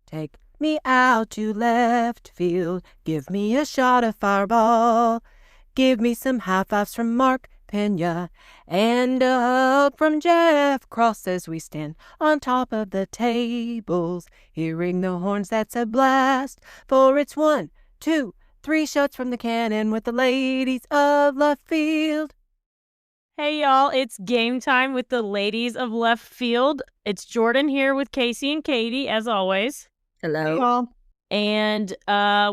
Take me out to left field. Give me a shot of Fireball. Give me some high fives from Mark Pena and a hug from Jeff Cross as we stand on top of the tables. Hearing the horns, that's a blast. For it's 1, 2, 3 shots from the cannon with the ladies of left field. Hey, y'all, it's game time with the ladies of left field. It's Jordan here with Casey and Katie, as always. Hello. Hey, y'all. And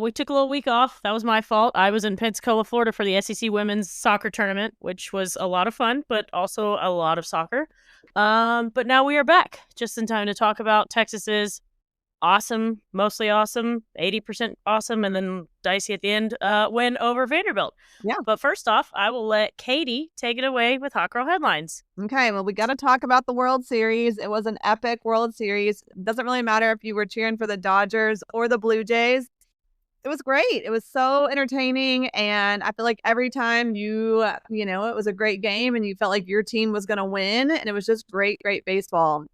we took a little week off. That was my fault. I was in Pensacola, Florida for the SEC women's soccer tournament, which was a lot of fun, but also a lot of soccer. But now we are back just in time to talk about Texas's awesome, mostly awesome, 80% awesome, and then dicey at the end win over Vanderbilt. Yeah. But first off, I will let Katie take it away with Hot Girl Headlines. Okay, well, we got to talk about the World Series. It was an epic World Series. It doesn't really matter if you were cheering for the Dodgers or the Blue Jays. It was great. It was so entertaining, and I feel like every time it was a great game, and you felt like your team was going to win, and it was just great baseball.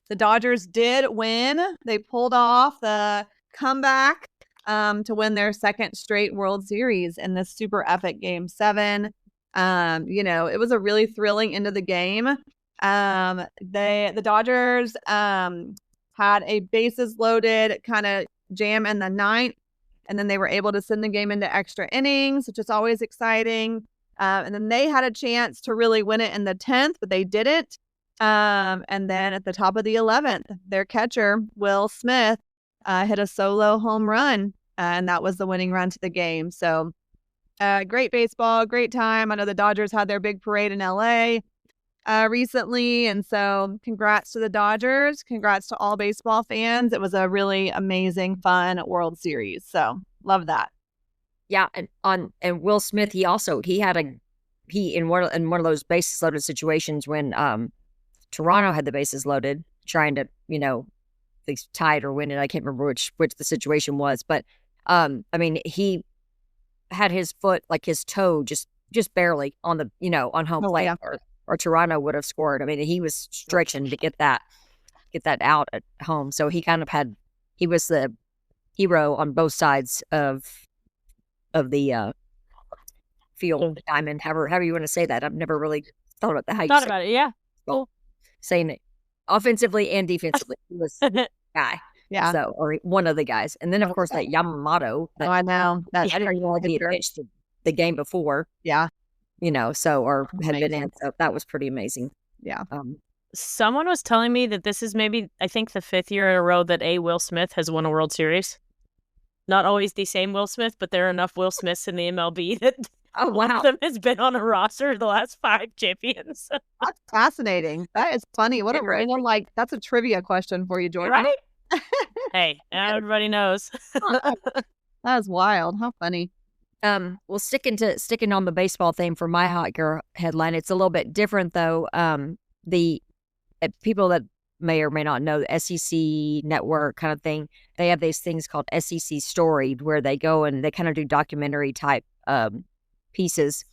The Dodgers did win. They pulled off the comeback to win their second straight World Series in this super epic Game 7. It was a really thrilling end of the game. The Dodgers had a bases loaded kind of jam in the ninth, and then they were able to send the game into extra innings, which is always exciting. And then they had a chance to really win it in the 10th, but they didn't. And then at the top of the 11th, their catcher, Will Smith, hit a solo home run, and that was the winning run to the game. So great baseball, great time. I know the Dodgers had their big parade in LA recently, and so congrats to the Dodgers. Congrats to all baseball fans. It was a really amazing, fun World Series. So love that. Yeah, and Will Smith, he had in one of those bases loaded situations when Toronto had the bases loaded, trying to, they tied or win it. I can't remember which the situation was, but he had his foot, like his toe, just barely on the, on home plate, yeah. or Toronto would have scored. I mean, he was stretching to get that out at home. So he was the hero on both sides of the field, diamond, however you want to say that. I've never really thought about that. Thought about it, yeah. Cool. Saying it offensively and defensively, he was the guy. Yeah. So, or one of the guys, and then of course that Yamamoto. I know that. I didn't know he had pitched the game before. Yeah. Or had Amazing. been in. So that was pretty amazing. Yeah. Someone was telling me that this is maybe, I think, the 5th year in a row that Will Smith has won a World Series. Not always the same Will Smith, but there are enough Will Smiths in the MLB that one of them has been on a roster the last 5 champions. That's fascinating. That is funny. What a random, that's a trivia question for you, Jordan. Right? Hey, now everybody knows. That is wild. How funny. Well, sticking on the baseball theme for my Hot Girl headline, it's a little bit different though. The people that may or may not know, the SEC network kind of thing, they have these things called SEC Storied, where they go and they kind of do documentary type pieces.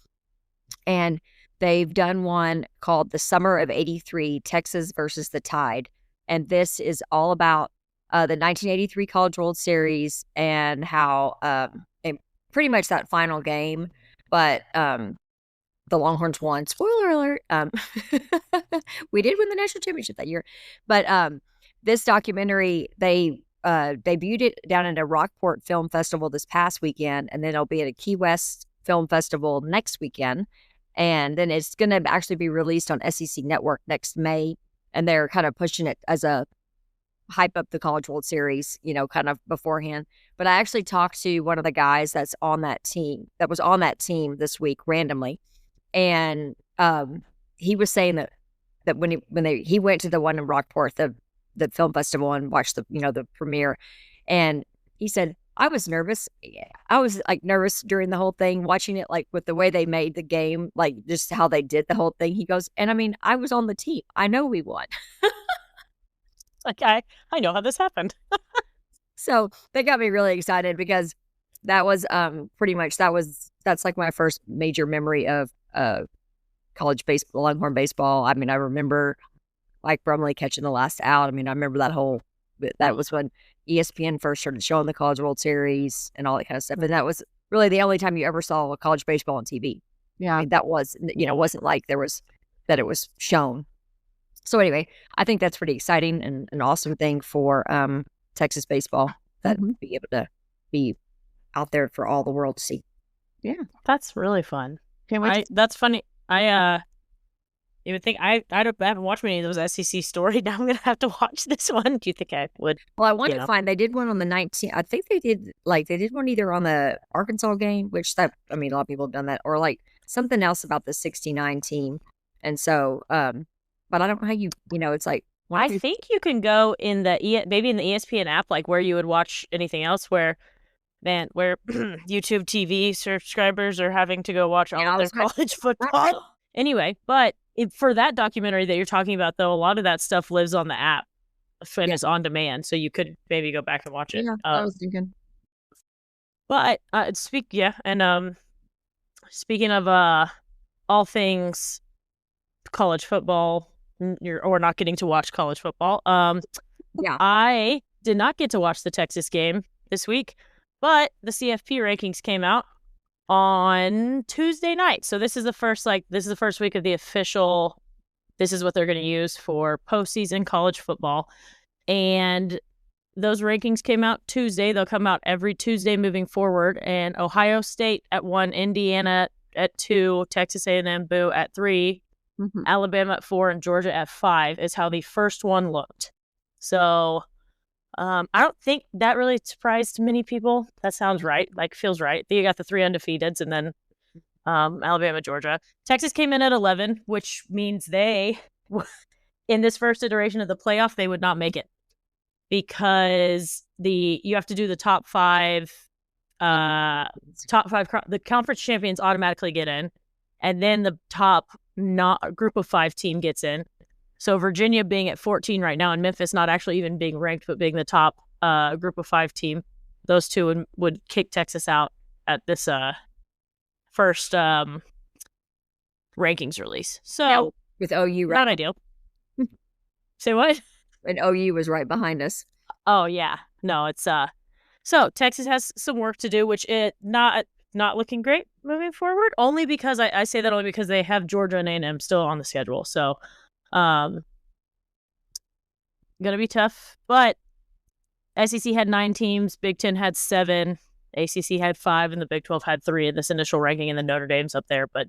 And they've done one called The Summer of '83, Texas versus the Tide. And this is all about the 1983 College World Series and how and pretty much that final game, but the Longhorns won. Spoiler alert. We did win the national championship that year. But this documentary, they debuted it down at a Rockport Film Festival this past weekend, and then it'll be at a Key West Film Festival next weekend. And then it's going to actually be released on SEC Network next May. And they're kind of pushing it as a hype up the College World Series, kind of beforehand. But I actually talked to one of the guys that was on that team this week randomly. And he was saying that when he went to the one in Rockport, the film festival, and watched the premiere, and he said, I was nervous. I was nervous during the whole thing, watching it, with the way they made the game, just how they did the whole thing. He goes, and I was on the team. I know we won. I know how this happened. So they got me really excited because that was pretty much that's my first major memory of college baseball, Longhorn baseball. I mean, I remember Mike Brumley catching the last out. I mean, I remember that whole that was when ESPN first started showing the College World Series and all that kind of stuff. And that was really the only time you ever saw a college baseball on TV. Yeah. I mean, that was, it wasn't like it was shown. So anyway, I think that's pretty exciting and an awesome thing for Texas baseball that be able to be out there for all the world to see. Yeah. That's really fun. Can't wait. That's funny. You would think I haven't watched many of those SEC stories. Now I'm gonna have to watch this one. Do you think I would? Well, I wanted to find. They did one on the 19th. I think they did one either on the Arkansas game, which a lot of people have done that, or like something else about the '69 team. And so, but I don't know how it's like. I think you can go in maybe in the ESPN app, like where you would watch anything else. Where YouTube TV subscribers are having to go watch all of their college football. Anyway, but for that documentary that you're talking about, though, a lot of that stuff lives on the app and is on demand, so you could maybe go back and watch it. Yeah, I was thinking. But speaking of all things college football, or not getting to watch college football, I did not get to watch the Texas game this week, but the CFP rankings came out on Tuesday night. So this is the first week of the official, this is what they're going to use for postseason college football. And those rankings came out Tuesday. They'll come out every Tuesday moving forward. And Ohio State at 1, Indiana at 2, Texas A&M Boo at 3, Alabama at 4, and Georgia at 5 is how the first one looked. So I don't think that really surprised many people. That sounds right. Feels right. You got the 3 undefeateds and then Alabama, Georgia. Texas came in at 11, which means they, in this first iteration of the playoff, they would not make it because you have to do the top 5. The conference champions automatically get in, and then the top group of 5 team gets in. So Virginia being at 14 right now, and Memphis not actually even being ranked, but being the top group of 5 team, those two would kick Texas out at this first rankings release. So with OU, not ideal. Say what? And OU was right behind us. Oh yeah, no, it's so Texas has some work to do, which it not looking great moving forward. Only because I say that only because they have Georgia and A&M still on the schedule. So. Gonna be tough, but SEC had 9 teams, Big Ten had 7, ACC had 5, and the Big 12 had 3 in this initial ranking, and the Notre Dame's up there, but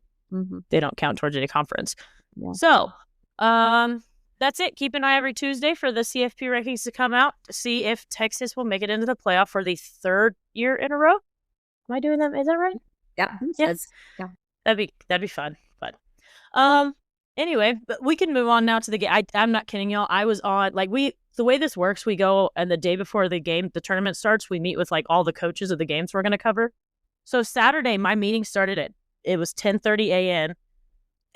they don't count towards any conference. Yeah. So, that's it. Keep an eye every Tuesday for the CFP rankings to come out to see if Texas will make it into the playoff for the 3rd year in a row. Am I doing that? Is that right? Yeah. Yeah. That'd be fun. But, anyway, but we can move on now to the game. I'm not kidding y'all. I was on, the way this works, we go, and the day before the tournament starts, we meet with, all the coaches of the games we're going to cover. So Saturday, my meeting started it was 10:30 a.m.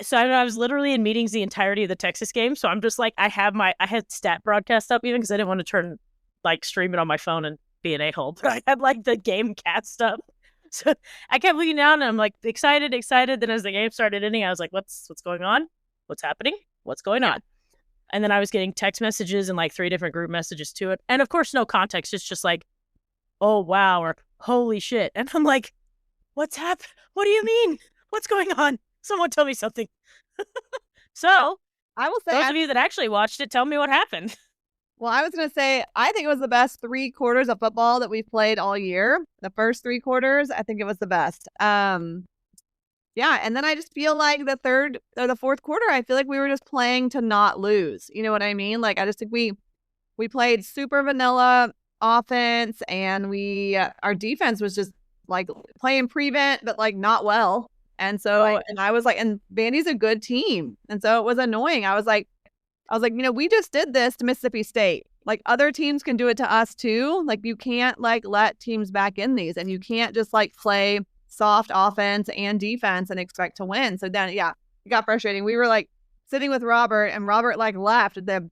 So I was literally in meetings the entirety of the Texas game. So I'm just I had stat broadcast up even because I didn't want to stream it on my phone and be an a-hole. But I had, the game cast up. So I kept looking down, and I'm, excited. Then as the game started ending, I was like, what's going on? What's happening? What's going on? And then I was getting text messages and 3 different group messages to it. And of course, no context. It's just oh, wow, or holy shit. And I'm like, what's happened? What do you mean? What's going on? Someone tell me something. So I will say, those of you that actually watched it, tell me what happened. Well, I was going to say, I think it was the best 3 quarters of football that we've played all year. The first 3 quarters, I think it was the best. Yeah, and then I just feel like the 3rd or the 4th quarter, I feel like we were just playing to not lose. You know what I mean? I just think we played super vanilla offense, and our defense was just playing prevent, but not well. And so, and I was and Vandy's a good team, and so it was annoying. I was like, we just did this to Mississippi State. Other teams can do it to us too. You can't let teams back in these, and you can't just play soft offense and defense and expect to win. So then, yeah, it got frustrating. We were sitting with Robert, and Robert left at the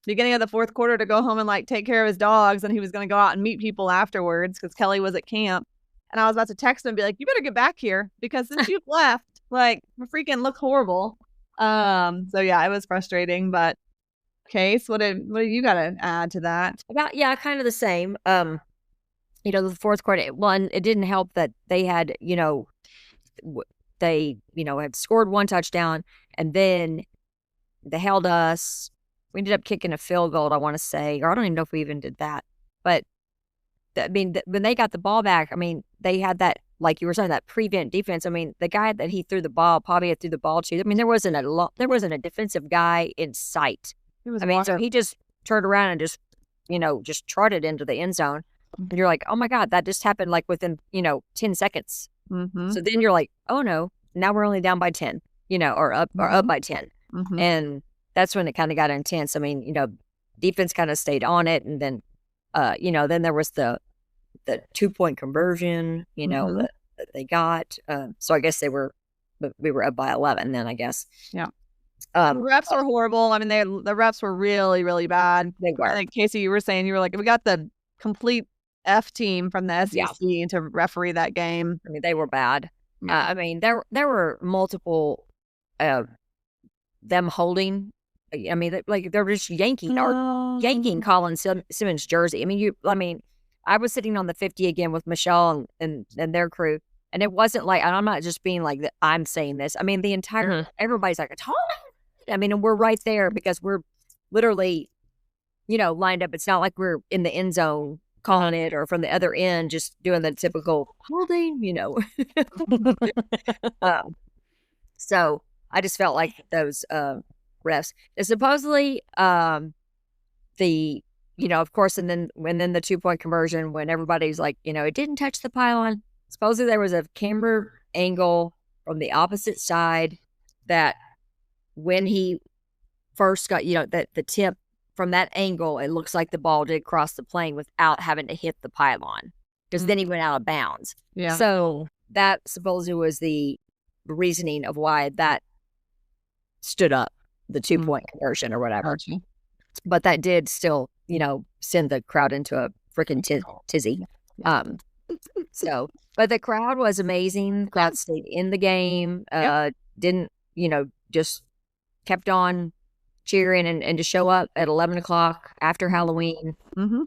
beginning of the 4th quarter to go home and take care of his dogs, and he was going to go out and meet people afterwards because Kelly was at camp. And I was about to text him and be like, you better get back here because since you've left, we freaking look horrible. So yeah, it was frustrating, but Case, what have you got to add to that? About kind of the same. The fourth quarter, one, it didn't help that they had, they had scored one touchdown, and then they held us. We ended up kicking a field goal, I want to say, or I don't even know if we even did that. But when they got the ball back, they had that, like you were saying, that prevent defense. The guy that he threw the ball, probably had threw the ball to. There wasn't a defensive guy in sight. So he just turned around and just trotted into the end zone. And you're like, oh my God, that just happened like within, 10 seconds. Mm-hmm. So then you're like, oh no, now we're only down by 10, or up by 10. Mm-hmm. And that's when it kind of got intense. Defense kind of stayed on it. And then, then there was the 2-point conversion, Mm-hmm. that they got. So I guess we were up by 11 then, I guess. Yeah. The refs were horrible. The refs were really, really bad. They were. I think, Casey, you were saying, you were like, we got the complete F team from the SEC to referee that game. They were bad. Yeah. There were multiple them holding. They were just yanking Colin Simmons' jersey. I was sitting on the 50 again with Michelle and their crew, and it wasn't like, and I'm not just being like I'm saying this. The entire everybody's like, it's on. And we're right there because we're literally, lined up. It's not like we're in the end zone calling it, or from the other end just doing the typical holding, So I just felt like those refs. And supposedly of course, and then the 2-point conversion, when everybody's like, it didn't touch the pylon. Supposedly there was a camera angle from the opposite side that when he first got, that the tip from that angle, it looks like the ball did cross the plane without having to hit the pylon, because then he went out of bounds. Yeah. So that supposedly was the reasoning of why that stood up, the 2-point conversion or whatever. Gotcha. But that did still, send the crowd into a freaking tizzy. But the crowd was amazing. The crowd stayed in the game. Didn't, just kept on cheering and to show up at 11 o'clock after Halloween. Mm-hmm.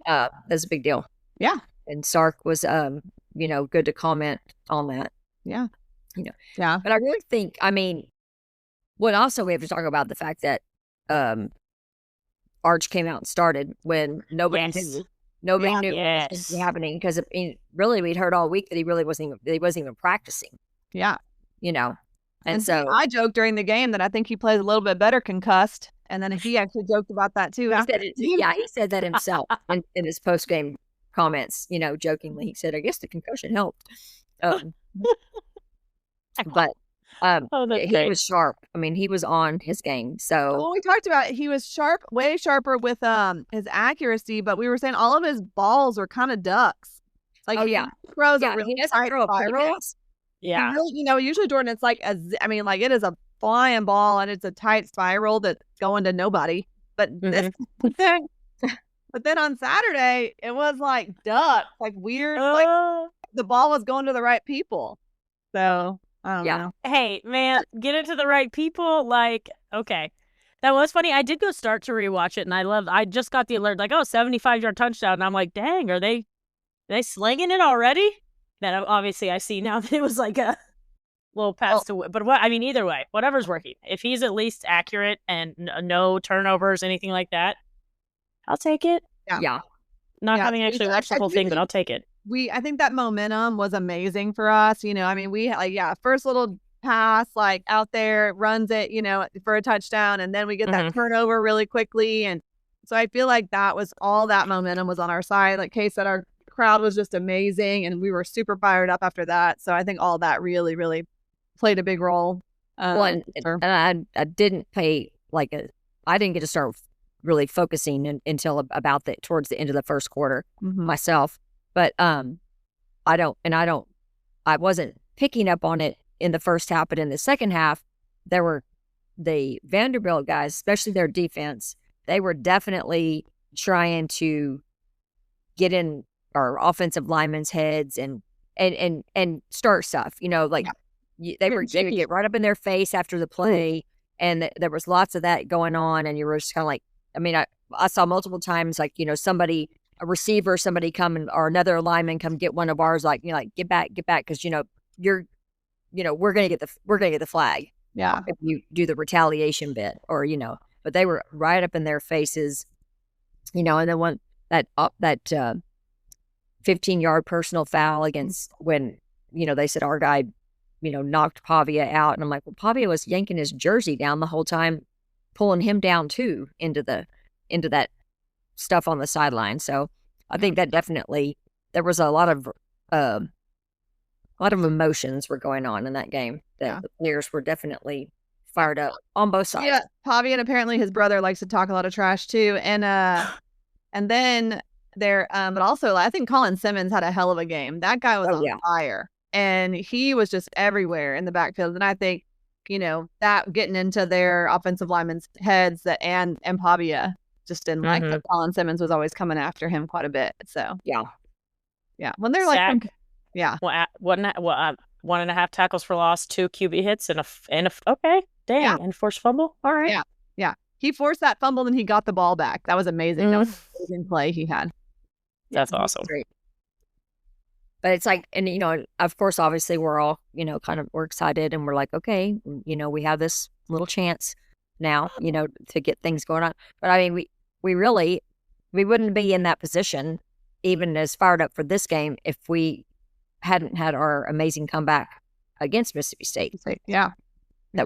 That's a big deal. Yeah. And Sark was, good to comment on that. Yeah. Yeah. But I really think, what also we have to talk about the fact that Arch came out and started when nobody knew what was happening, because really we'd heard all week that he wasn't even practicing. Yeah. And so I joked during the game that I think he plays a little bit better concussed, and then he actually joked about that too. He said that himself in his post game comments. Jokingly, he said, "I guess the concussion helped." But he was sharp. He was on his game. So well, we talked about he was sharp, way sharper with his accuracy, but we were saying all of his balls were kind of ducks. Like he throws a really tight spiral. Yeah. Really, usually, Jordan, it's like it is a flying ball and it's a tight spiral that's going to nobody. But but then on Saturday, it was like ducks, like weird, like the ball was going to the right people. So I don't know. Hey, man, get it to the right people. Like, okay. That was funny. I did go start to rewatch it, and I just got the alert, like, 75-yard touchdown. And I'm like, dang, are they slinging it already? Then obviously I see now that it was like a little pass to win. But either way, whatever's working. If he's at least accurate and no turnovers, anything like that, I'll take it. Yeah. Not having actually watched the whole thing, but I'll take it. I think that momentum was amazing for us. We first little pass, like out there, runs it, for a touchdown. And then we get that turnover really quickly. And so I feel like all that momentum was on our side. Like Kay said, our crowd was just amazing. And we were super fired up after that. So I think all that really, really played a big role. And I didn't pay I didn't get to start really focusing until about towards the end of the first quarter myself. But I wasn't picking up on it in the first half, but in the second half, there were the Vanderbilt guys, especially their defense. They were definitely trying to get in our offensive linemen's heads and start stuff. They were get right up in their face after the play, and there was lots of that going on, and you were just kind of like, I mean, I saw multiple times, like, somebody, a receiver, somebody come or another lineman come get one of ours, like, like get back, because we're gonna get the flag. Yeah. If you do the retaliation bit, or but they were right up in their faces, and then one that 15-yard personal foul against when they said our guy knocked Pavia out, and I'm like, well, Pavia was yanking his jersey down the whole time, pulling him down too into that stuff on the sideline. So I think that definitely there was a lot of emotions were going on in that game. That the players were definitely fired up on both sides. Yeah, Pavia, and apparently his brother likes to talk a lot of trash too. And then there, but also I think Colin Simmons had a hell of a game. That guy was on fire, and he was just everywhere in the backfield. And I think that getting into their offensive linemen's heads, and Pavia just didn't like that Colin Simmons was always coming after him quite a bit. So yeah, when they're like, one and a half tackles for loss, 2 QB hits, and and forced fumble. All right, yeah. He forced that fumble and he got the ball back. That was amazing. That was an amazing play he had. That's awesome. Great. But it's like, and of course, obviously, we're all we're excited, and we're like, okay, we have this little chance now, to get things going on. But I mean, we wouldn't be in that position, even as fired up for this game, if we hadn't had our amazing comeback against Mississippi State. Yeah, that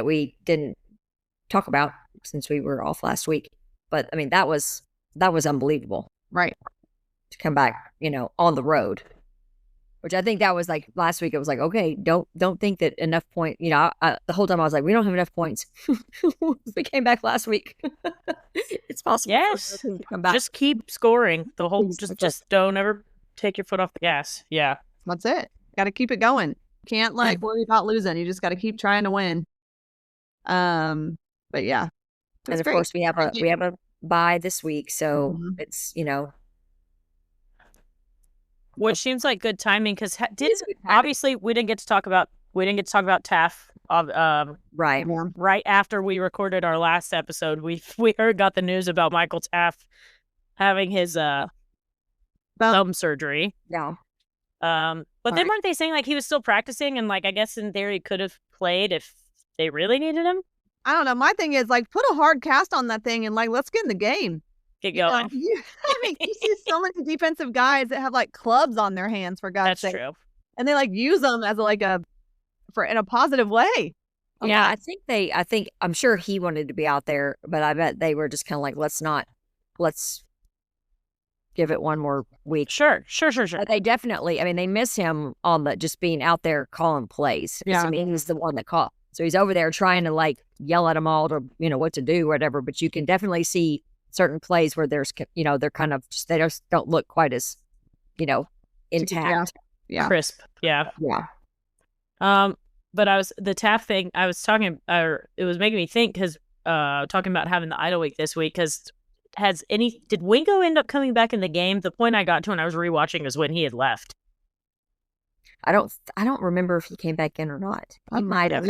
we didn't talk about since we were off last week. But I mean, that was unbelievable, right? To come back, on the road, which I think that was like last week. It was like, okay, don't think that enough point. The whole time I was like, we don't have enough points. We came back last week. It's possible. Yes, to come back. Just keep scoring. The whole just don't ever take your foot off the gas. Yeah, that's it. Got to keep it going. Can't worry about losing. You just got to keep trying to win. But yeah, and of course we have a bye this week, so it's which seems like good timing because obviously we didn't get to talk about Taff. Right after we recorded our last episode, we got the news about Michael Taff having his thumb surgery. Yeah. But then weren't they saying like he was still practicing and like I guess in theory could have played if they really needed him? I don't know. My thing is like put a hard cast on that thing and like let's get in the game. Get going. I mean, you see so many defensive guys that have like clubs on their hands, for God's sake. That's true. And they like use them as in a positive way. Yeah, I think I'm sure he wanted to be out there, but I bet they were just kind of like, let's give it one more week. Sure. But they definitely, I mean, they miss him on just being out there calling plays. Yeah. I mean, he's the one that caught. So he's over there trying to like yell at them all to, what to do, whatever. But you can definitely see certain plays where there's, they're kind of, they just don't look quite as, intact. Yeah. Crisp. Yeah. Yeah. But the Taft thing, I was talking, it was making me think because talking about having the idle week this week because did Wingo end up coming back in the game? The point I got to when I was rewatching is when he had left. I don't remember if he came back in or not. He might have.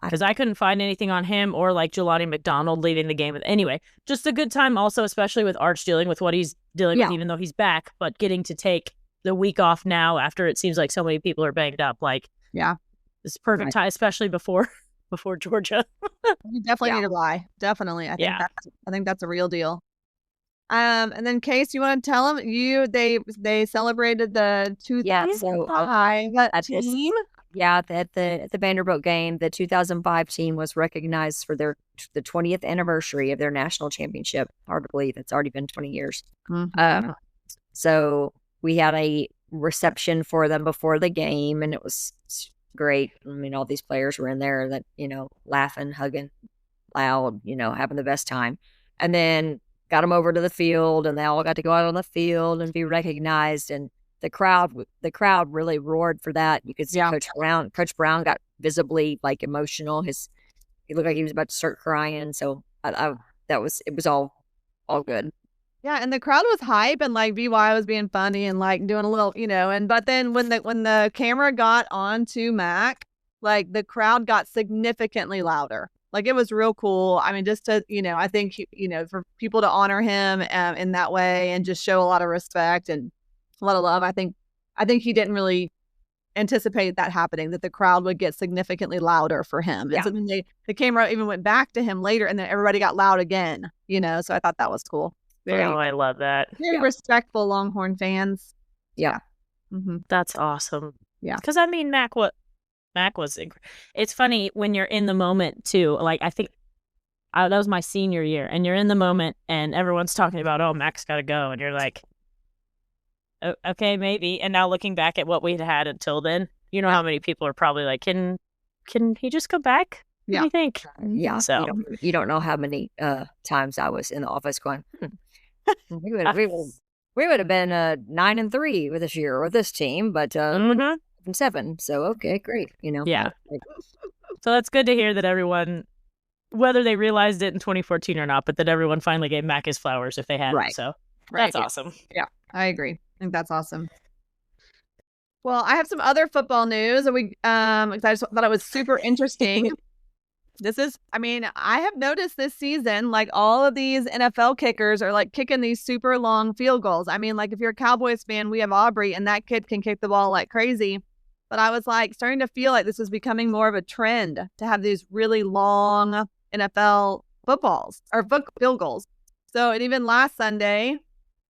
Because I couldn't find anything on him or like Jelani McDonald leading the game. Anyway, just a good time also, especially with Arch dealing with what he's dealing with, even though he's back, but getting to take the week off now after it seems like so many people are banged up. Like, it's perfect time, especially before Georgia. You definitely need to lie. Definitely. I think that's a real deal. And then Case, you want to tell them they celebrated the 2005 team? Yeah, at the Vanderbilt game, the 2005 team was recognized for the 20th anniversary of their national championship. Hard to believe it's already been 20 years. Mm-hmm. So we had a reception for them before the game, and it was great. I mean, all these players were in there that laughing, hugging, loud, having the best time, and then got them over to the field, and they all got to go out on the field and be recognized. And the crowd really roared for that. You could see Coach Brown got visibly like emotional. He looked like he was about to start crying. So it was all good. Yeah, and the crowd was hype, and like VY was being funny and like doing a little, but then when the camera got onto Mac, like the crowd got significantly louder. Like, it was real cool. I mean, just to, I think, for people to honor him in that way and just show a lot of respect and a lot of love. I think he didn't really anticipate that happening, that the crowd would get significantly louder for him. Yeah. And so then the camera even went back to him later, and then everybody got loud again, so I thought that was cool. Very, I love that. very respectful Longhorn fans. Yeah. Mm-hmm. That's awesome. Yeah. Because I mean, Mac was. It's funny when you're in the moment too. Like, I think that was my senior year, and you're in the moment, and everyone's talking about, oh, Mac's got to go, and you're like, okay, maybe. And now looking back at what we'd had until then, how many people are probably like, can he just come back? What do you think? Yeah. So you don't know how many times I was in the office going, we would have been 9-3 with this year with this team, but 7. So okay, great. Yeah. So that's good to hear that everyone, whether they realized it in 2014 or not, but that everyone finally gave Mac his flowers if they hadn't. Right. So Right. that's awesome. Yeah, I agree. I think that's awesome. Well, I have some other football news, and I just thought it was super interesting. I have noticed this season, like, all of these NFL kickers are like kicking these super long field goals. I mean, like, if you're a Cowboys fan, we have Aubrey, and that kid can kick the ball like crazy. But I was like starting to feel like this was becoming more of a trend to have these really long NFL footballs or field goals. So, and even last Sunday,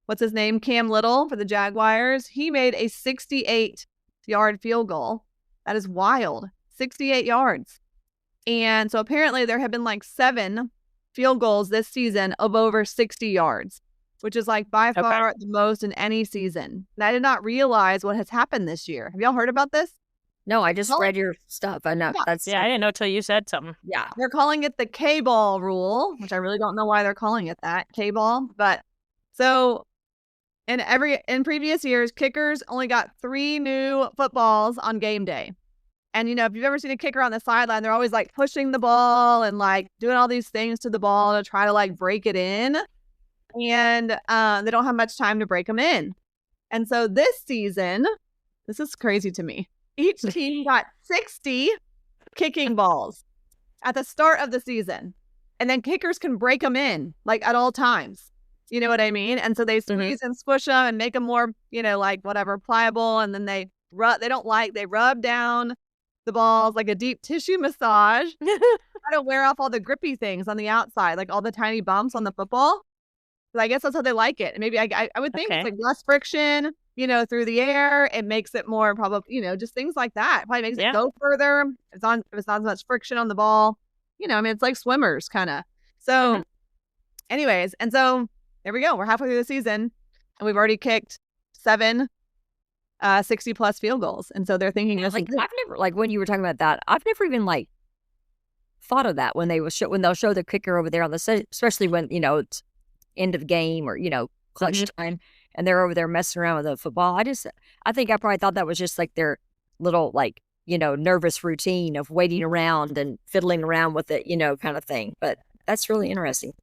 what's his name? Cam Little for the Jaguars. He made a 68-yard field goal. That is wild. 68 yards. And so apparently there have been like 7 field goals this season of over 60 yards, which is like by far the most in any season. And I did not realize what has happened this year. Have y'all heard about this? No, I just read your stuff. I know. I didn't know till you said something. Yeah. They're calling it the K-ball rule, which I really don't know why they're calling it that, K-ball. But so in previous years, kickers only got 3 new footballs on game day. And, if you've ever seen a kicker on the sideline, they're always like pushing the ball and like doing all these things to the ball to try to like break it in. And they don't have much time to break them in. And so this season, this is crazy to me. Each team got 60 kicking balls at the start of the season. And then kickers can break them in like at all times. You know what I mean? And so they squeeze and squish them and make them more, like whatever, pliable. And then they rub down the balls like a deep tissue massage. Try to wear off all the grippy things on the outside, like all the tiny bumps on the football. But I guess that's how they like it. And maybe I would think it's like less friction, through the air. It makes it more probably, just things like that. It probably makes it go further. If it's not as much friction on the ball. It's like swimmers kind of. So anyways, and so there we go. We're halfway through the season and we've already kicked 7 60+ field goals. And so they're thinking, I've never, like, when you were talking about that, I've never even like thought of that when they'll show the kicker over there on the, especially when, it's end of the game or, clutch time, and they're over there messing around with the football. I think I probably thought that was just like their little, like, nervous routine of waiting around and fiddling around with it, kind of thing. But that's really interesting.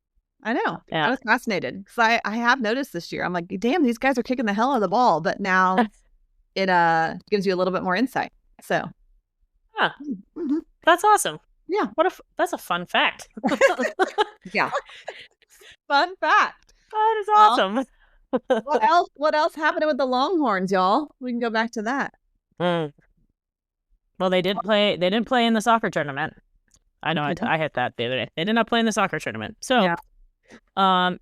I know. Yeah. I was fascinated because I have noticed this year. I'm like, damn, these guys are kicking the hell out of the ball. But now it gives you a little bit more insight. So, that's awesome. Yeah, that's a fun fact. Yeah, fun fact. That is awesome. What else happened with the Longhorns, y'all? We can go back to that. Well, they didn't play in the soccer tournament. I know. I hit that the other day. They did not play in the soccer tournament. So, and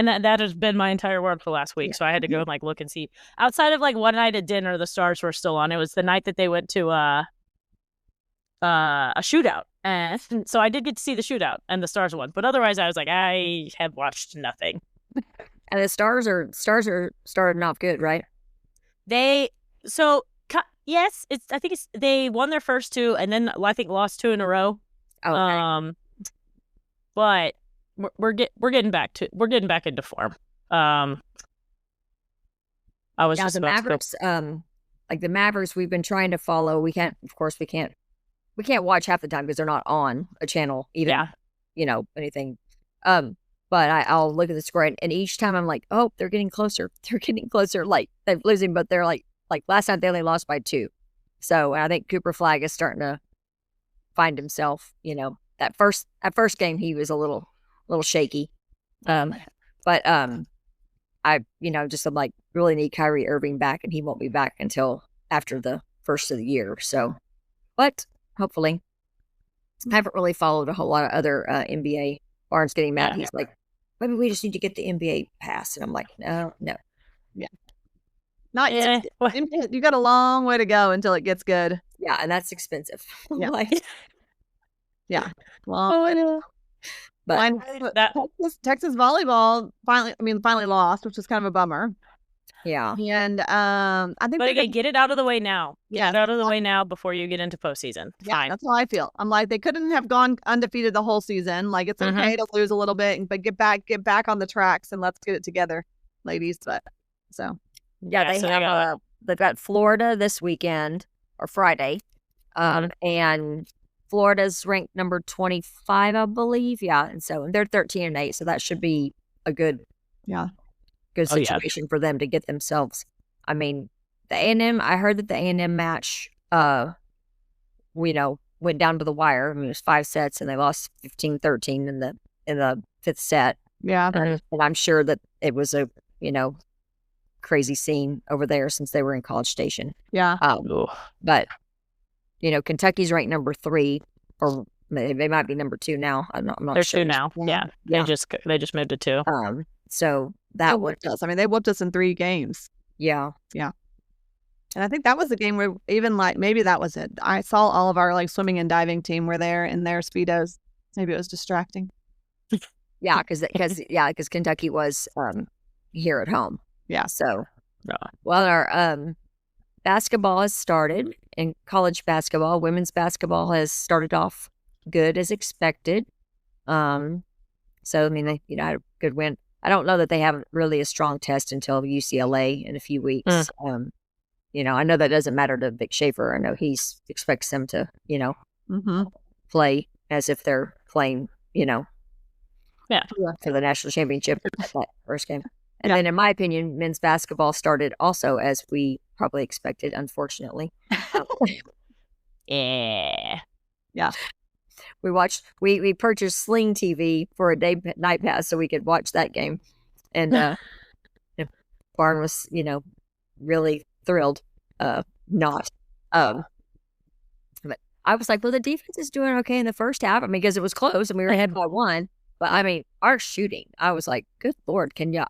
that has been my entire world for last week. So I had to go and like look and see. Outside of like one night at dinner, the Stars were still on. It was the night that they went to a shootout, and so I did get to see the shootout and the Stars won. But otherwise, I was like, I have watched nothing. And the Stars are starting off good, right? Yes, I think they won their first 2 and then I think lost 2 in a row. Oh, okay. But we're getting back into form. I was now just the about Mavericks. to go. Like the Mavericks, we've been trying to follow. We can't watch half the time because they're not on a channel even. Yeah. Anything. But I'll look at the score and each time I'm like, oh, they're getting closer. They're getting closer. Like they're losing, but they're like last night they only lost by 2. So I think Cooper Flagg is starting to find himself. that first game he was a little shaky. But I just I'm like really need Kyrie Irving back, and he won't be back until after the first of the year. So, but hopefully, I haven't really followed a whole lot of other NBA. Barnes getting mad. He's like, maybe we just need to get the NBA pass, and I'm like, no. Not yet. You got a long way to go until it gets good. Yeah, and that's expensive. Yeah. Yeah. Well, I know. But Texas volleyball finally lost, which was kind of a bummer. Yeah. And I think But again, get it out of the way now. Yeah. Get it out of the way now before you get into postseason. Yeah, Fine. that's how I feel. I'm like, they couldn't have gone undefeated the whole season. Like, it's okay to lose a little bit, but get back on the tracks and let's get it together, ladies. But so yeah, they've got Florida this weekend or Friday, and Florida's ranked number 25, I believe. Yeah, and they're 13-8, so that should be a good situation for them to get themselves. I mean, the A&M. I heard that the A&M match, went down to the wire. I mean, it was 5 sets, and they lost 15-13 in the 5th set. Yeah, and I'm sure that it was a crazy scene over there since they were in College Station. Yeah. But Kentucky's ranked number 3, or they might be number 2 now. I'm not They're sure. 2 now. Yeah. They just moved to 2. So that whooped us. I mean, they whooped us in 3 games. Yeah. And I think that was the game where even maybe that was it. I saw all of our swimming and diving team were there in their Speedos. Maybe it was distracting. Yeah, because Kentucky was here at home. Yeah. So, well, our basketball has started in college basketball. Women's basketball has started off good as expected. So I mean, they had a good win. I don't know that they have really a strong test until UCLA in a few weeks. I know that doesn't matter to Vic Schaefer. I know he expects them to, play as if they're playing, for the national championship that first game. And then, in my opinion, men's basketball started also as we probably expected, unfortunately. Yeah. We purchased Sling TV for a night pass so we could watch that game. And Barn was, really thrilled. Not. But I was like, well, the defense is doing okay in the first half. I mean, because it was close and we were ahead by 1. But I mean, our shooting, I was like, good Lord, can you,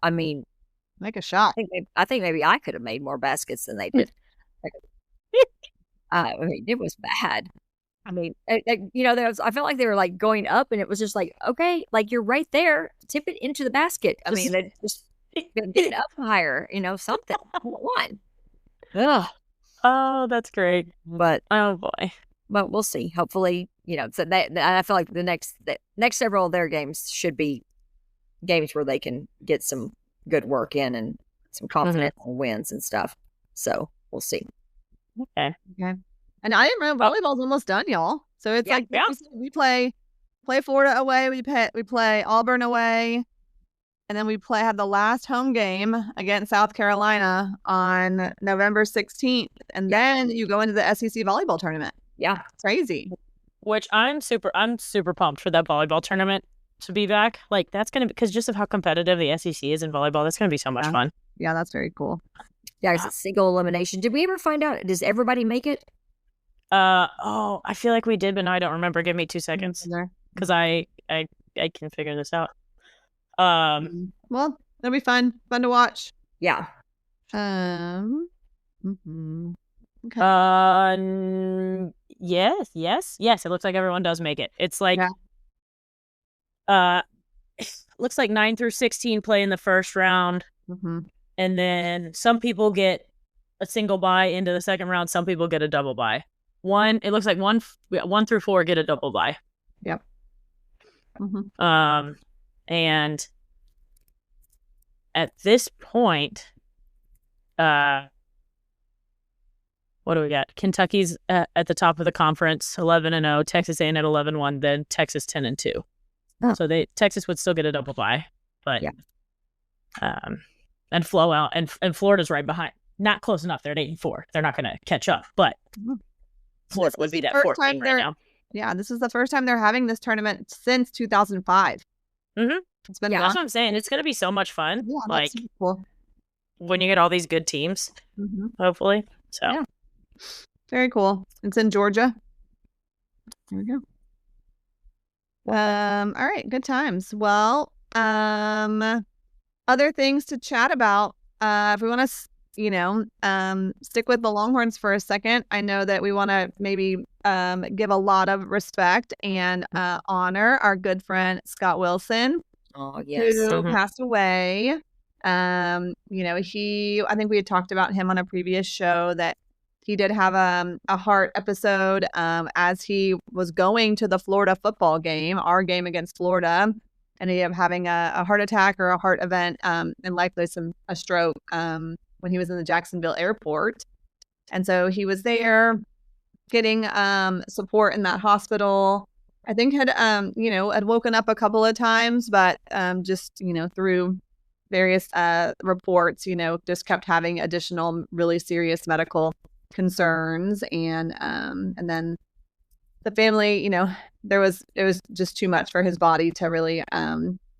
make a shot? I think maybe I could have made more baskets than they did. I mean, it was bad. I mean, I felt like they were going up, and it was just like, okay, you're right there, tip it into the basket. I mean, they just get it up higher, something. One. Ugh. Oh, that's great. But oh boy. But we'll see. Hopefully, so I feel like the next several of their games should be games where they can get some good work in and some confidence and wins and stuff. So we'll see. Okay. And I didn't know volleyball's almost done, y'all. So it's we play Florida away, we play Auburn away, and then we have the last home game against South Carolina on November 16th, and then you go into the SEC volleyball tournament. Yeah, crazy. Which I'm super pumped for that volleyball tournament to be back. That's gonna be because just of how competitive the SEC is in volleyball, that's gonna be so much fun. Yeah, that's very cool. Yeah, it's a single elimination. Did we ever find out? Does everybody make it? I feel like we did, but now I don't remember. Give me 2 seconds because I can figure this out. Well, it'll be fun to watch. Yeah. Okay. Yes. It looks like everyone does make it. It's looks like 9 through 16 play in the first round, and then some people get a single bye into the second round. Some people get a double bye. It looks like 1 through 4 get a double bye. Yep. And at this point, what do we got? Kentucky's at the top of the conference, 11-0. Texas A&M at 11-1. Then Texas 10-2. Oh. So Texas would still get a double bye, but and flow out, and Florida's right behind. Not close enough. They're at 8-4. They're not going to catch up, but Florida would be that 14 right now. Yeah, this is the first time they're having this tournament since 2005. Mhm. It's been That's what I'm saying. It's gonna be so much fun. Yeah, Like that's super cool. when you get all these good teams, hopefully. So Yeah. Very cool. It's in Georgia. There we go. All right, good times. Well, other things to chat about. If we want to, stick with the Longhorns for a second, I know that we want to maybe give a lot of respect and honor our good friend Scott Wilson, Oh, yes. who Mhm. passed away. I think we had talked about him on a previous show that he did have a heart episode as he was going to the Florida football game, our game against Florida. Ended up having a heart attack or a heart event and likely a stroke when he was in the Jacksonville airport. And so he was there getting support in that hospital. I think had woken up a couple of times, but just, through various reports, just kept having additional really serious medical concerns. And then the family, it was just too much for his body to really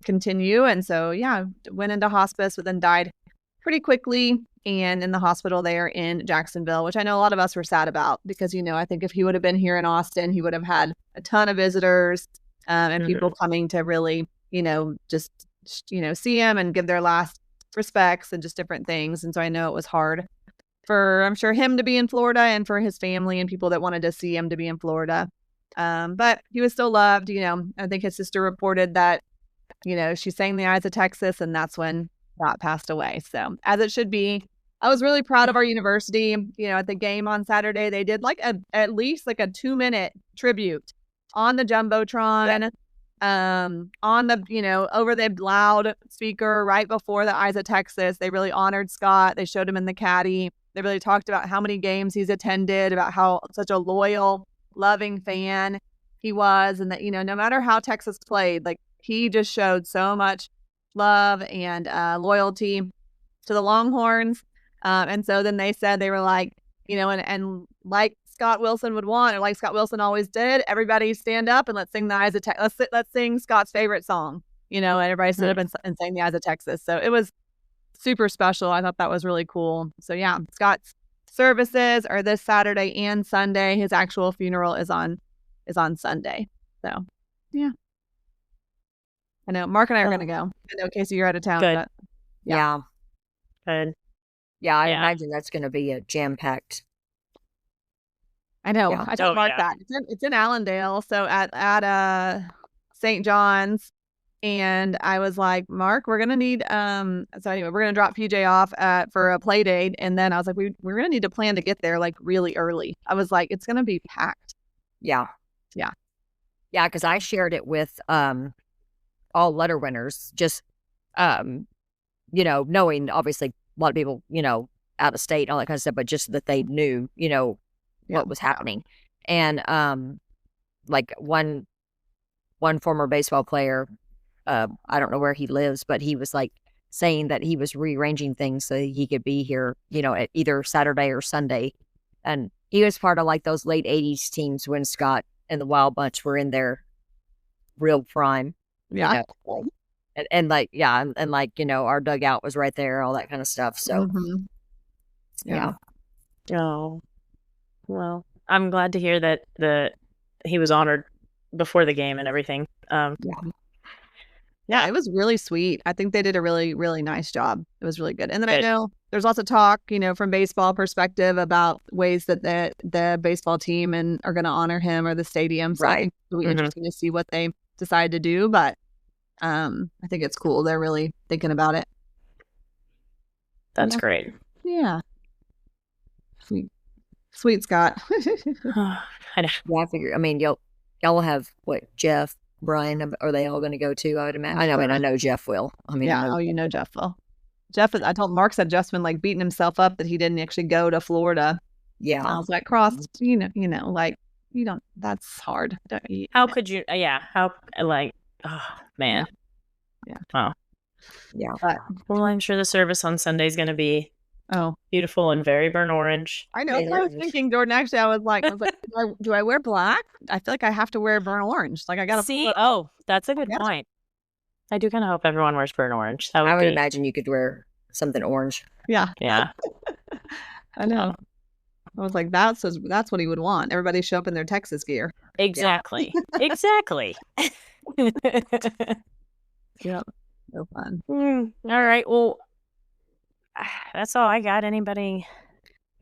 continue. And so, went into hospice, but then died pretty quickly and in the hospital there in Jacksonville, which I know a lot of us were sad about because, I think if he would have been here in Austin, he would have had a ton of visitors and people coming to really, just, see him and give their last respects and just different things. And so I know it was hard for, I'm sure, him to be in Florida and for his family and people that wanted to see him to be in Florida. But he was still loved. I think his sister reported that, she sang The Eyes of Texas, and that's when Scott passed away. So as it should be. I was really proud of our university. At the game on Saturday, they did at least a 2-minute tribute on the Jumbotron, on the, over the loud speaker right before the Eyes of Texas. They really honored Scott. They showed him in the caddy. They really talked about how many games he's attended, about how such a loyal, loving fan he was. And that, no matter how Texas played, he just showed so much love and loyalty to the Longhorns. And so then they said they were like, and like Scott Wilson would want, or like Scott Wilson always did, everybody stand up and let's sing The Eyes of Texas. Let's sing Scott's favorite song, and everybody stood up and sang The Eyes of Texas. So it was super special. I thought that was really cool. So yeah, Scott's services are this Saturday and Sunday. His actual funeral is on Sunday. So yeah. I know Mark and I are going to go. I know, Casey, you're out of town. Good. But Yeah. Good. Yeah, I Yeah. imagine that's going to be a jam-packed. I know. Yeah. I told Oh, Mark yeah. that. It's in Allendale, so at St. John's. And I was like, Mark, we're gonna need so anyway, we're gonna drop PJ off for a play date. And then I was like, we're gonna need to plan to get there really early. I was like, it's gonna be packed. Yeah. Yeah. Yeah, because I shared it with all letter winners, just knowing obviously a lot of people, out of state and all that kind of stuff, but just that they knew, what was happening. And one former baseball player, I don't know where he lives, but he was saying that he was rearranging things so he could be here, at either Saturday or Sunday. And he was part of those late 80s teams when Scott and the Wild Bunch were in their real prime. Yeah. And our dugout was right there, all that kind of stuff. So Mhm. yeah. Oh, well, I'm glad to hear that he was honored before the game and everything. Yeah, it was really sweet. I think they did a really, really nice job. It was really good. And then I Good. know there's lots of talk, from baseball perspective about ways that the baseball team are going to honor him or the stadium. So I Right. think it'll be Mhm. interesting to see what they decide to do. But I think it's cool. They're really thinking about it. That's Yeah. great. Yeah. Sweet Scott. I know. Yeah, I figure. I mean, y'all will have Jeff, Brian. Are they all going to go too? I would imagine. I know Jeff will. I mean, Yeah. I know- Jeff will. I told Mark said Jeff's been beating himself up that he didn't actually go to Florida. yeah. I was like, Cross, you don't, that's hard. How could you? Yeah. How? Oh man. Yeah. Wow. Yeah. But Well, I'm sure the service on Sunday is going to be Oh, Beautiful and very burnt orange. I know. That's what I was thinking, Jordan. Actually, I was like, do I wear black? I feel like I have to wear burnt orange. Like I gotta See? Oh, that's a good Yeah. point. I do kind of hope everyone wears burnt orange. That I would would be, imagine you could wear something orange. Yeah, yeah. I know. I was like, that's what he would want. Everybody show up in their Texas gear. Exactly. Exactly. Yeah, so fun. All right. Well, that's all I got. Anybody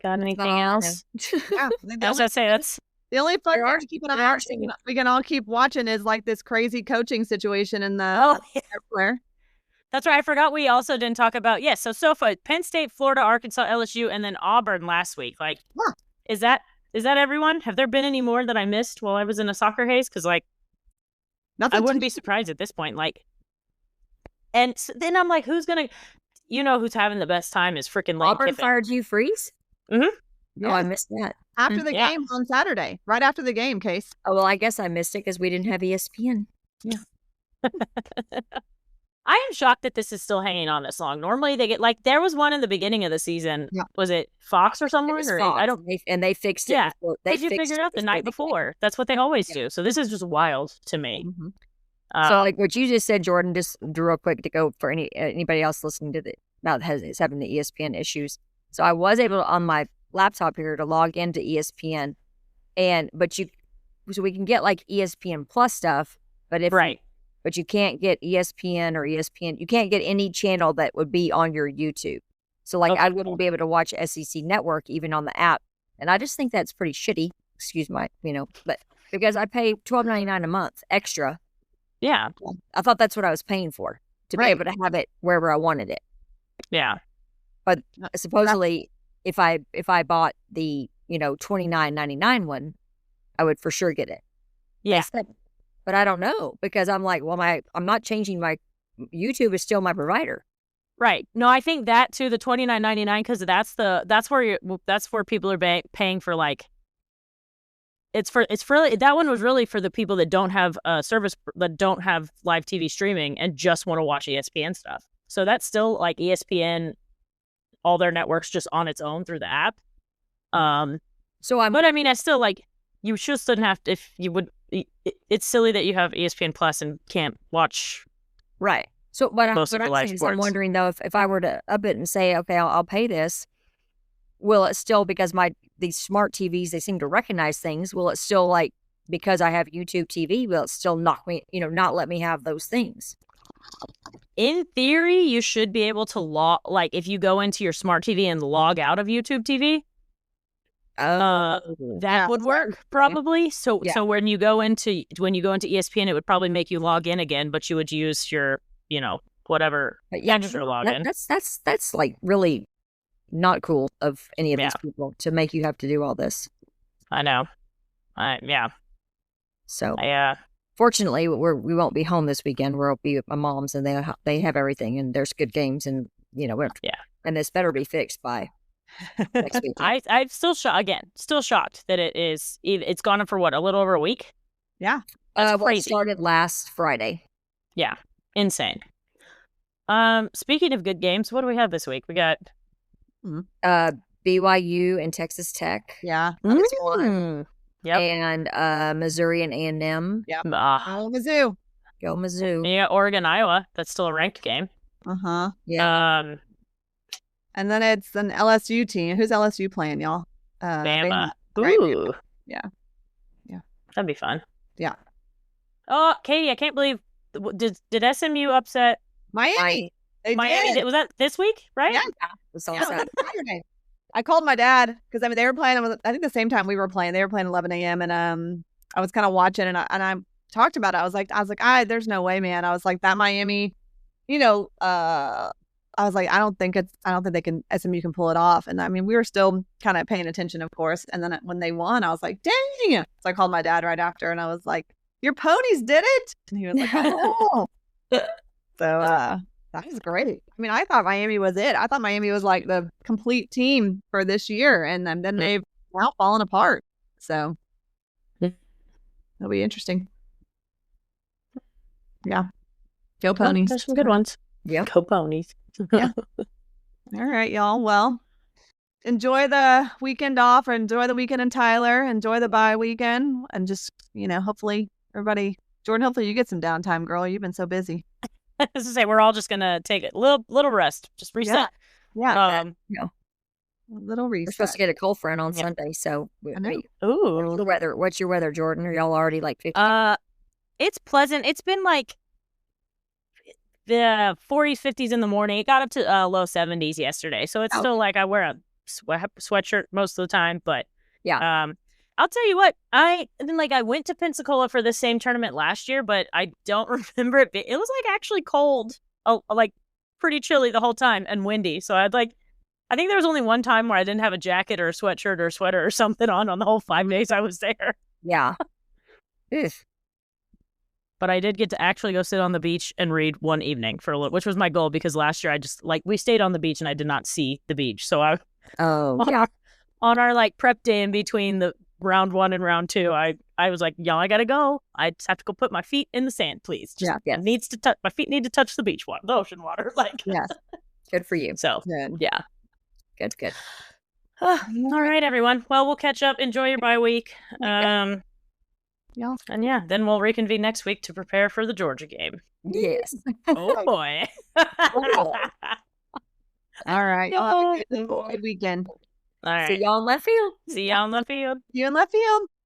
got anything all I have. else? Yeah, I was gonna say that's the only fun There are- thing to keep an eye on we can all keep watching is like this crazy coaching situation in the oh yeah. everywhere. That's right. I forgot we also didn't talk about so far Penn State, Florida, Arkansas, LSU, and then Auburn last week. Like, Yeah. is that everyone? Have there been any more that I missed while I was in a soccer haze? Because like Nothing I wouldn't be surprised at this point. Like, and so then I'm like, who's gonna? Who's having the best time is freaking Lane Auburn Kiffin. fired Hugh Freeze? Mhm. Oh, I missed that. after the Yeah. game on Saturday, right after the game, Case. Oh, well, I guess I missed it because we didn't have ESPN. I am shocked that this is still hanging on this long. Normally they get like there was one in the beginning of the season. Yeah. Was it Fox or It someone? was Or Fox, I don't. and they fixed it. Yeah. before- Did you fixed figure it out the before night the game. before? That's what they always do. So this is just wild to me. Mm-hmm. So, like what you just said, Jordan, just real quick to go for anybody else listening to about is having the ESPN issues. So I was able to, on my laptop here to log into ESPN, so we can get like ESPN Plus stuff, but but you can't get ESPN or ESPN. You can't get any channel that would be on your YouTube. So like I wouldn't be able to watch SEC Network even on the app, and I just think that's pretty shitty. Excuse my, but because I pay $12.99 a month extra. Yeah. I thought that's what I was paying for, to be Right. able to have it wherever I wanted it. Yeah. But supposedly, if I bought the $29.99 one, I would for sure get it. Yeah. But I don't know because I'm like, well, I'm not changing my YouTube is still my provider. Right. No, I think that too, the $29.99, because that's where people are paying for like. It's for that one was really for the people that don't have a service, that don't have live TV streaming and just want to watch ESPN stuff. So that's still like ESPN, all their networks just on its own through the app. So but I mean, I still like you just shouldn't have to, if you would. It's silly that you have ESPN Plus and can't watch. Right. So, but Most of what the I'm live saying is I'm sports. wondering though if I were to up it and say, okay, I'll pay this, will it still, because these smart TVs, they seem to recognize things, will it still, like, because I have YouTube TV, will it still not let me have those things? In theory, you should be able to like if you go into your smart TV and log out of YouTube TV, that would work probably. So when you go into ESPN, it would probably make you log in again, but you would use your whatever extra login. That's like really not cool of any of these people to make you have to do all this. I know. Yeah. So yeah. Fortunately, we won't be home this weekend. We'll be with my mom's, and they have everything, and there's good games, and and this better be fixed by next week. I'm still shocked that it's gone on for what, a little over a week. Yeah. That's crazy. It started last Friday. Yeah, insane. Speaking of good games, what do we have this week? We got BYU and Texas Tech. Yeah. Yep. And Missouri and A&M. Yep. Oh, Mizzou. Go Mizzou. Yeah, Oregon, Iowa. That's still a ranked game. Yeah. And then it's an LSU team. Who's LSU playing, y'all? Bama. Right. Ooh. Yeah. That'd be fun. Yeah. Oh, Katie, I can't believe did SMU upset Miami? They Miami? did. Was that this week? Right? Yeah. It's all Yeah, set. Saturday. I called my dad because they were playing. I think the same time we were playing. They were playing 11 a.m. and I was kind of watching and I talked about it. I was like, there's no way, man. I was like, that Miami, I was like, I don't think SMU can pull it off. And I mean, we were still kind of paying attention, of course. And then when they won, I was like, dang. So I called my dad right after and I was like, your ponies did it. And he was like, oh. So that was great. I mean, I thought Miami was it. I thought Miami was like the complete team for this year. And then they've now fallen apart. So it'll be interesting. Yeah. Go ponies. There's some good ones. Yeah. Go ponies. Yeah. All right, y'all. Well, enjoy the weekend off, or enjoy the weekend in Tyler, enjoy the bye weekend, and just, hopefully everybody, Jordan, hopefully you get some downtime, girl. You've been so busy. As I say, we're all just gonna take a little rest, just reset. Yeah. No, A little we're reset. supposed to get a cold front on Yeah. Sunday. So, I know. Ooh, the weather. What's your weather, Jordan? Are y'all already like 50? it's pleasant. It's been like the 40s, 50s in the morning. It got up to low 70s yesterday, so it's still like I wear a sweatshirt most of the time. But Yeah. I'll tell you what, I went to Pensacola for the same tournament last year, but I don't remember it. It was like actually cold, like pretty chilly the whole time and windy. So I think there was only one time where I didn't have a jacket or a sweatshirt or a sweater or something on the whole 5 days I was there. Yeah. Ugh. But I did get to actually go sit on the beach and read one evening for a little, which was my goal, because last year I just we stayed on the beach and I did not see the beach. So Oh, on our like prep day in between the round 1 and round 2, I was like, y'all, I gotta go. I just have to go put my feet in the sand, please. Just, yes. my feet need to touch the beach water, the ocean water. Like, Yes. Good for you. so Good. yeah. Good. All right, everyone. Well, we'll catch up. Enjoy your bye week. Yeah. And yeah, then we'll reconvene next week to prepare for the Georgia game. Yes. Oh boy. All right. Y'all have a good weekend. All right. See y'all in left field. See y'all in the field. You in left field.